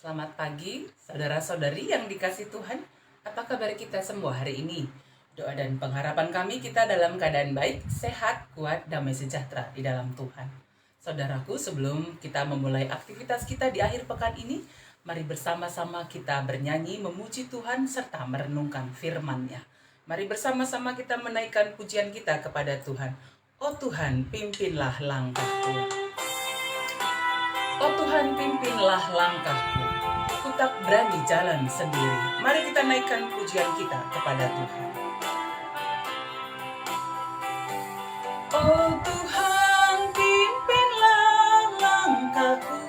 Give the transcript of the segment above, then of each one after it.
Selamat pagi, saudara-saudari yang dikasih Tuhan. Apa kabar kita semua hari ini? Doa dan pengharapan kami kita dalam keadaan baik, sehat, kuat, damai sejahtera di dalam Tuhan. Saudaraku, sebelum kita memulai aktivitas kita di akhir pekan ini, mari bersama-sama kita bernyanyi, memuji Tuhan, serta merenungkan firman-Nya. Mari bersama-sama kita menaikkan pujian kita kepada Tuhan. Oh Tuhan, pimpinlah langkahku. Oh Tuhan, pimpinlah langkahku. Ku tak berani jalan sendiri. Mari kita naikkan pujian kita kepada Tuhan. Oh Tuhan, pimpinlah langkahku.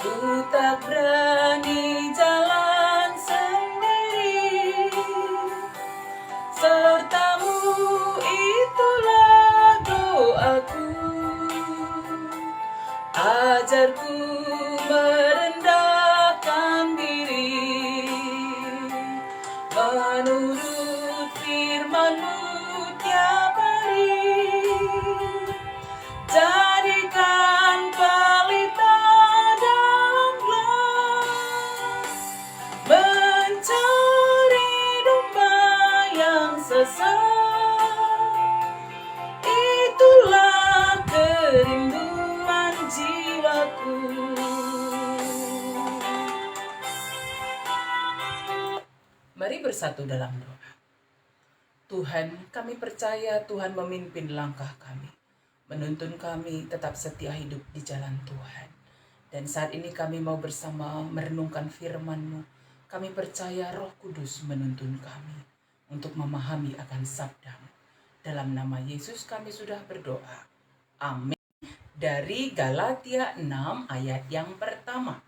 Ku tak berani jalan sendiri. Sertamu itulah doaku. Ajarku merendahkan diri, menurut firman-Mu tiap hari. Jadikan pelita dalam gelas, mencari domba yang sesat. Itulah kerinduan jiwaku. Mari bersatu dalam doa. Tuhan, kami percaya Tuhan memimpin langkah kami, menuntun kami tetap setia hidup di jalan Tuhan. Dan saat ini kami mau bersama merenungkan firman-Mu. Kami percaya Roh Kudus menuntun kami untuk memahami akan sabda-Mu. Dalam nama Yesus kami sudah berdoa. Amin. Dari Galatia 6 ayat yang pertama.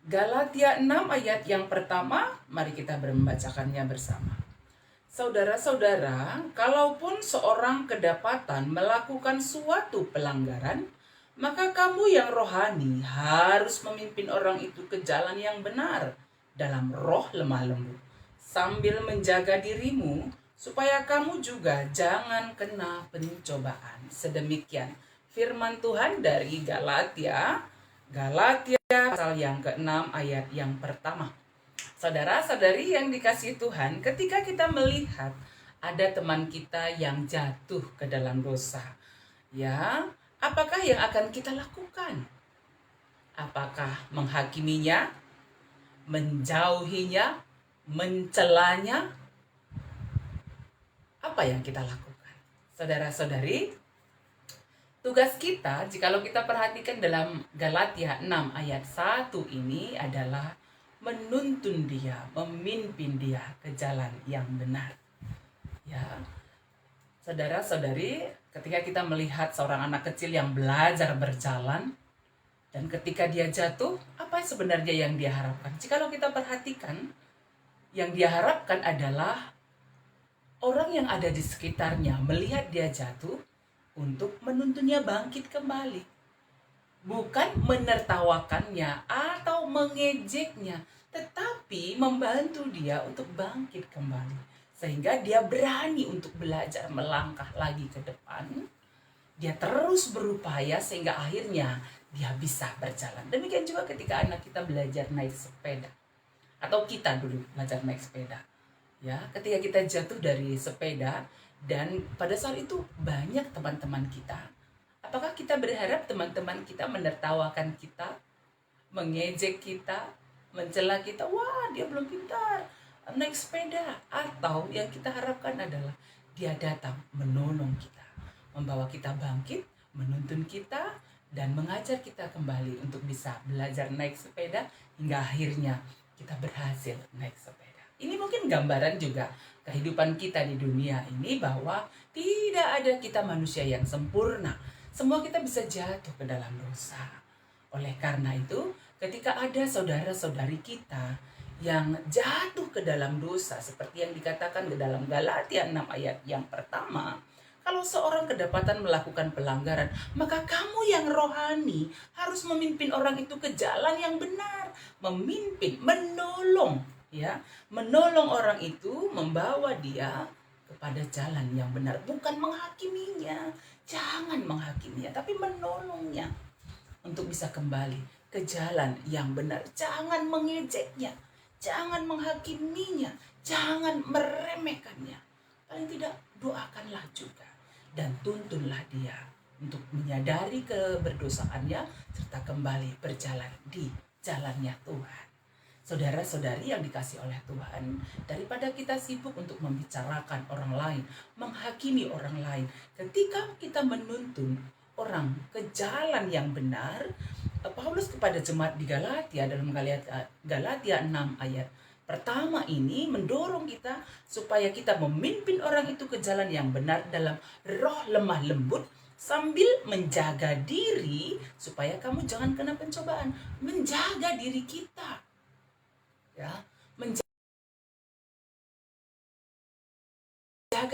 Galatia 6 ayat yang pertama, mari kita membacakannya bersama. Saudara-saudara, kalaupun seorang kedapatan melakukan suatu pelanggaran, maka kamu yang rohani harus memimpin orang itu ke jalan yang benar dalam roh lemah lembut, sambil menjaga dirimu supaya kamu juga jangan kena pencobaan. Sedemikian firman Tuhan dari Galatia pasal yang ke-6 ayat yang pertama. Saudara-saudari yang dikasihi Tuhan, ketika kita melihat ada teman kita yang jatuh ke dalam dosa, ya, apakah yang akan kita lakukan? Apakah menghakiminya, menjauhinya, mencelanya? Apa yang kita lakukan? Saudara-saudari, tugas kita, jikalau kita perhatikan dalam Galatia 6 ayat 1 ini adalah menuntun dia, memimpin dia ke jalan yang benar. Ya, saudara-saudari, ketika kita melihat seorang anak kecil yang belajar berjalan, dan ketika dia jatuh, apa sebenarnya yang dia harapkan? Jikalau kita perhatikan, yang dia harapkan adalah orang yang ada di sekitarnya melihat dia jatuh untuk menuntunnya bangkit kembali. Bukan menertawakannya atau mengejeknya, tetapi membantu dia untuk bangkit kembali. Sehingga dia berani untuk belajar melangkah lagi ke depan. Dia terus berupaya sehingga akhirnya dia bisa berjalan. Demikian juga ketika anak kita belajar naik sepeda. Atau kita dulu belajar naik sepeda. Ya, ketika kita jatuh dari sepeda dan pada saat itu banyak teman-teman kita. Apakah kita berharap teman-teman kita menertawakan kita, mengejek kita, mencela kita? Wah, dia belum pintar naik sepeda. Atau yang kita harapkan adalah dia datang menolong kita, membawa kita bangkit, menuntun kita, dan mengajar kita kembali untuk bisa belajar naik sepeda hingga akhirnya kita berhasil naik sepeda. Ini mungkin gambaran juga kehidupan kita di dunia ini, bahwa tidak ada kita manusia yang sempurna. Semua kita bisa jatuh ke dalam dosa. Oleh karena itu, ketika ada saudara-saudari kita yang jatuh ke dalam dosa, seperti yang dikatakan di dalam Galatia 6 ayat yang pertama, kalau seorang kedapatan melakukan pelanggaran, maka kamu yang rohani harus memimpin orang itu ke jalan yang benar. Memimpin, menolong, ya, menolong orang itu, membawa dia kepada jalan yang benar, bukan menghakiminya. Jangan menghakiminya, tapi menolongnya untuk bisa kembali ke ke jalan yang benar. Jangan mengejeknya, jangan menghakiminya, jangan meremehkannya. Paling tidak doakanlah juga dan tuntunlah dia untuk menyadari keberdosaannya serta kembali berjalan di jalannya Tuhan. Saudara-saudari yang dikasih oleh Tuhan, daripada kita sibuk untuk membicarakan orang lain, menghakimi orang lain, ketika kita menuntun orang ke jalan yang benar, Paulus kepada jemaat di Galatia dalam Galatia 6 ayat pertama ini mendorong kita supaya kita memimpin orang itu ke jalan yang benar dalam roh lemah lembut, sambil menjaga diri supaya kamu jangan kena pencobaan. Menjaga diri kita, ya, menjaga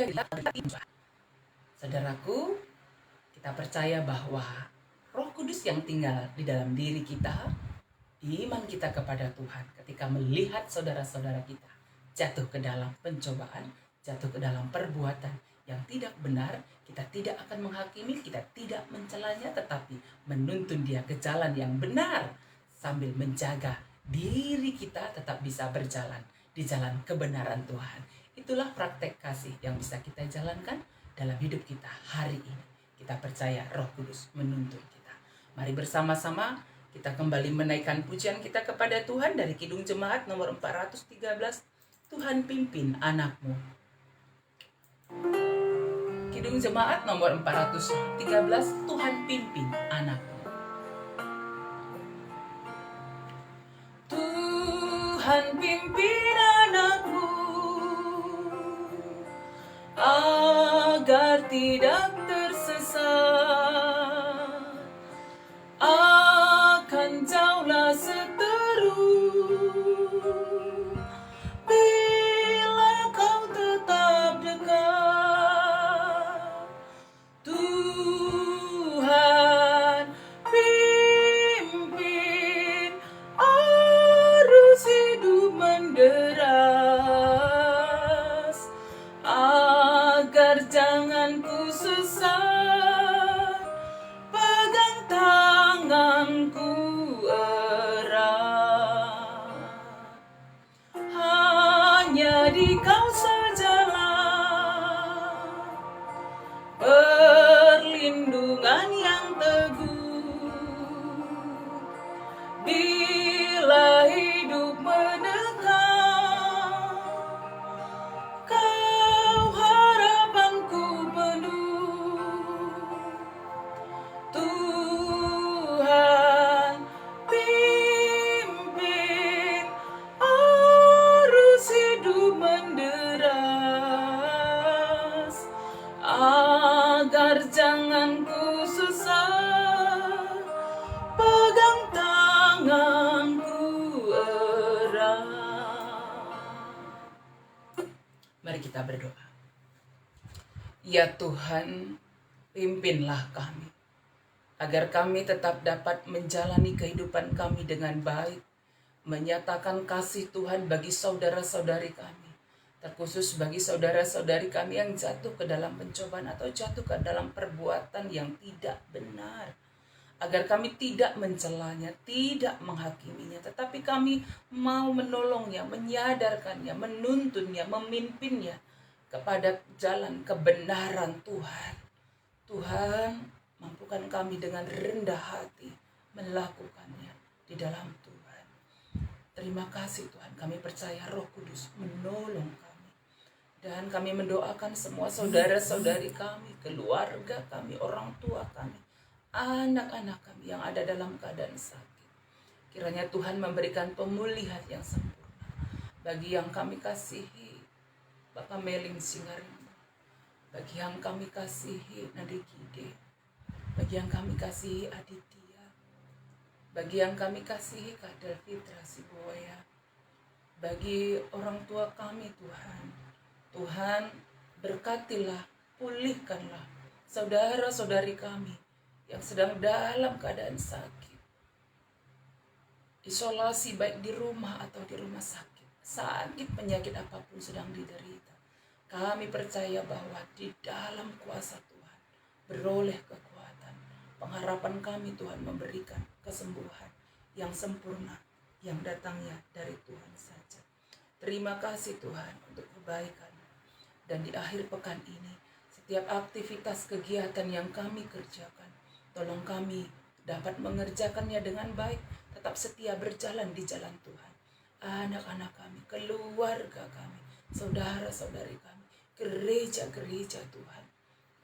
diri kita. Saudaraku, kita percaya bahwa Roh Kudus yang tinggal di dalam diri kita, iman kita kepada Tuhan, ketika melihat saudara-saudara kita jatuh ke dalam pencobaan, jatuh ke dalam perbuatan yang tidak benar, kita tidak akan menghakimi, kita tidak mencelanya, tetapi menuntun dia ke jalan yang benar sambil menjaga diri kita tetap bisa berjalan di jalan kebenaran Tuhan. Itulah praktek kasih yang bisa kita jalankan dalam hidup kita hari ini. Kita percaya Roh Kudus menuntun kita. Mari bersama-sama kita kembali menaikkan pujian kita kepada Tuhan dari Kidung Jemaat nomor 413. Tuhan pimpin anakmu. Kidung Jemaat nomor 413. Tuhan pimpin anakmu. Tuhan pimpin anakmu agar tidak tersesat, akan jauhlah seteru bila kau tetap dekat. Tuhan pimpin arus hidup menderas, agar jangan ku sesat, pegang tanganku erat. Hanya di kau sajalah perlindungan yang teguh, bila hidup menekan, kau harapanku penuh. Tuhan pimpin arus hidup menderas, agar jangan ku sesat, pegang tanganku erat. Mari kita berdoa. Ya Tuhan, pimpinlah kami, agar kami tetap dapat menjalani kehidupan kami dengan baik, menyatakan kasih Tuhan bagi saudara-saudari kami, terkhusus bagi saudara-saudari kami yang jatuh ke dalam pencobaan atau jatuh ke dalam perbuatan yang tidak benar, agar kami tidak mencelanya, tidak menghakiminya, tetapi kami mau menolongnya, menyadarkannya, menuntunnya, memimpinnya kepada jalan kebenaran Tuhan. Tuhan, mampukan kami dengan rendah hati melakukannya di dalam Tuhan. Terima kasih Tuhan, kami percaya Roh Kudus menolong kami. Dan kami mendoakan semua saudara-saudari kami, keluarga kami, orang tua kami, anak-anak kami yang ada dalam keadaan sakit. Kiranya Tuhan memberikan pemulihan yang sempurna bagi yang kami kasihi Bapak Meling Singarimba, bagi yang kami kasihi Nadi Gide, bagi yang kami kasihi Aditya, bagi yang kami kasihi Kadel Fitra Siboya, bagi orang tua kami Tuhan. Tuhan, berkatilah, pulihkanlah saudara-saudari kami yang sedang dalam keadaan sakit, isolasi baik di rumah atau di rumah sakit, sakit penyakit apapun sedang diderita. Kami percaya bahwa di dalam kuasa Tuhan beroleh kekuatan. Pengharapan kami Tuhan memberikan kesembuhan yang sempurna, yang datangnya dari Tuhan saja. Terima kasih Tuhan untuk kebaikan. Dan di akhir pekan ini, setiap aktivitas kegiatan yang kami kerjakan, tolong kami dapat mengerjakannya dengan baik, tetap setia berjalan di jalan Tuhan. Anak-anak kami, keluarga kami, saudara-saudari kami, gereja-gereja Tuhan,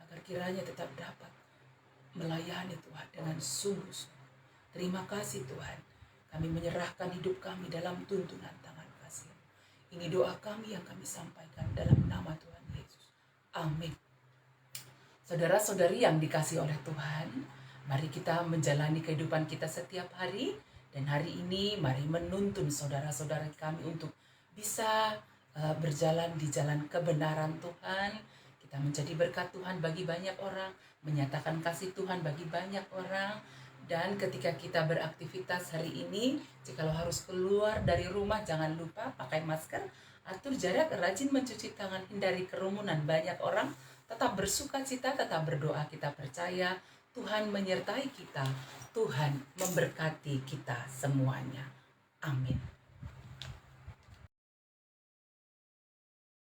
agar kiranya tetap dapat melayani Tuhan dengan sungguh-sungguh. Terima kasih Tuhan, kami menyerahkan hidup kami dalam tuntunan tangan kasih. Ini doa kami yang kami sampaikan dalam nama Tuhan Yesus. Amin. Saudara-saudari yang dikasihi oleh Tuhan, mari kita menjalani kehidupan kita setiap hari. Dan hari ini mari menuntun saudara-saudara kami untuk bisa berjalan di jalan kebenaran Tuhan. Kita menjadi berkat Tuhan bagi banyak orang, menyatakan kasih Tuhan bagi banyak orang. Dan ketika kita beraktivitas hari ini, jikalau harus keluar dari rumah, jangan lupa pakai masker, atur jarak, rajin mencuci tangan, hindari kerumunan banyak orang, tetap bersuka cita, tetap berdoa. Kita percaya Tuhan menyertai kita, Tuhan memberkati kita semuanya. Amin.